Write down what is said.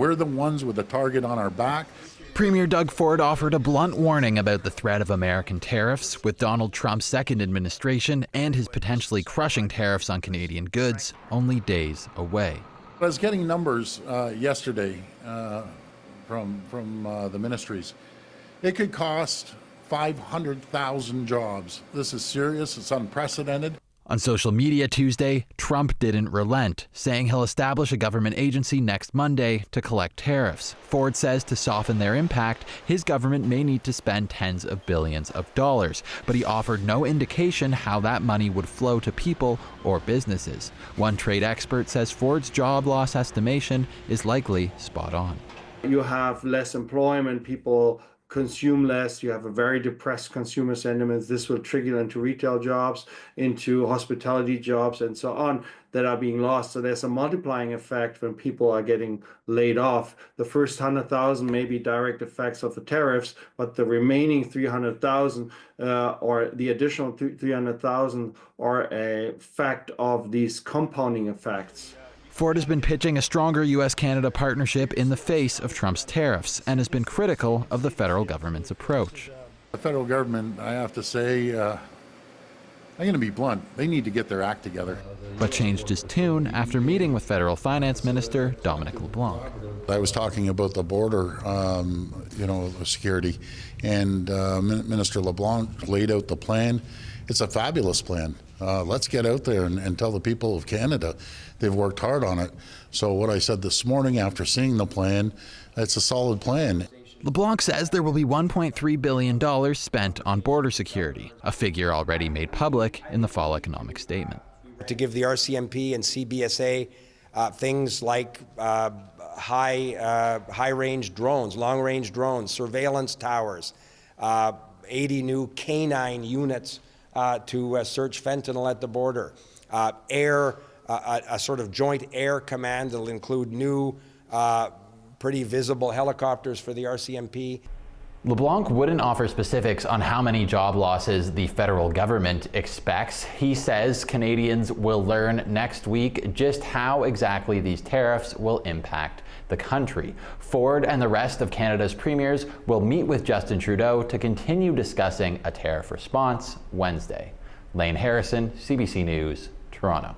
We're the ones with the target on our back. Premier Doug Ford offered a blunt warning about the threat of American tariffs, with Donald Trump's second administration and his potentially crushing tariffs on Canadian goods only days away. I was getting numbers yesterday from the ministries. It could cost 500,000 jobs. This is serious. It's unprecedented. On social media Tuesday, Trump didn't relent, saying he'll establish a government agency next Monday to collect tariffs. Ford says to soften their impact, his government may need to spend tens of billions of dollars, but he offered no indication how that money would flow to people or businesses. One trade expert says Ford's job loss estimation is likely spot on. You have less employment, people consume less, you have a very depressed consumer sentiment. This will trigger into retail jobs, into hospitality jobs, and so on, that are being lost. So there's a multiplying effect when people are getting laid off. The first 100,000 may be direct effects of the tariffs, but the remaining 300,000 or the additional 300,000 are a fact of these compounding effects. Ford has been pitching a stronger U.S.-Canada partnership in the face of Trump's tariffs and has been critical of the federal government's approach. The federal government, I have to say, I'm going to be blunt, they need to get their act together. But changed his tune after meeting with Federal Finance Minister Dominic LeBlanc. I was talking about the border, security, and Minister LeBlanc laid out the plan. It's a fabulous plan. Let's get out there and tell the people of Canada they've worked hard on it. So what I said this morning after seeing the plan, it's a solid plan. LeBlanc says there will be $1.3 billion spent on border security, a figure already made public in the fall economic statement. To give the RCMP and CBSA things like high-range drones, long-range drones, surveillance towers, 80 new canine units to search fentanyl at the border, a sort of joint air command that will include new, pretty visible helicopters for the RCMP. LeBlanc wouldn't offer specifics on how many job losses the federal government expects. He says Canadians will learn next week just how exactly these tariffs will impact the country. Ford and the rest of Canada's premiers will meet with Justin Trudeau to continue discussing a tariff response Wednesday. Lane Harrison, CBC News, Toronto.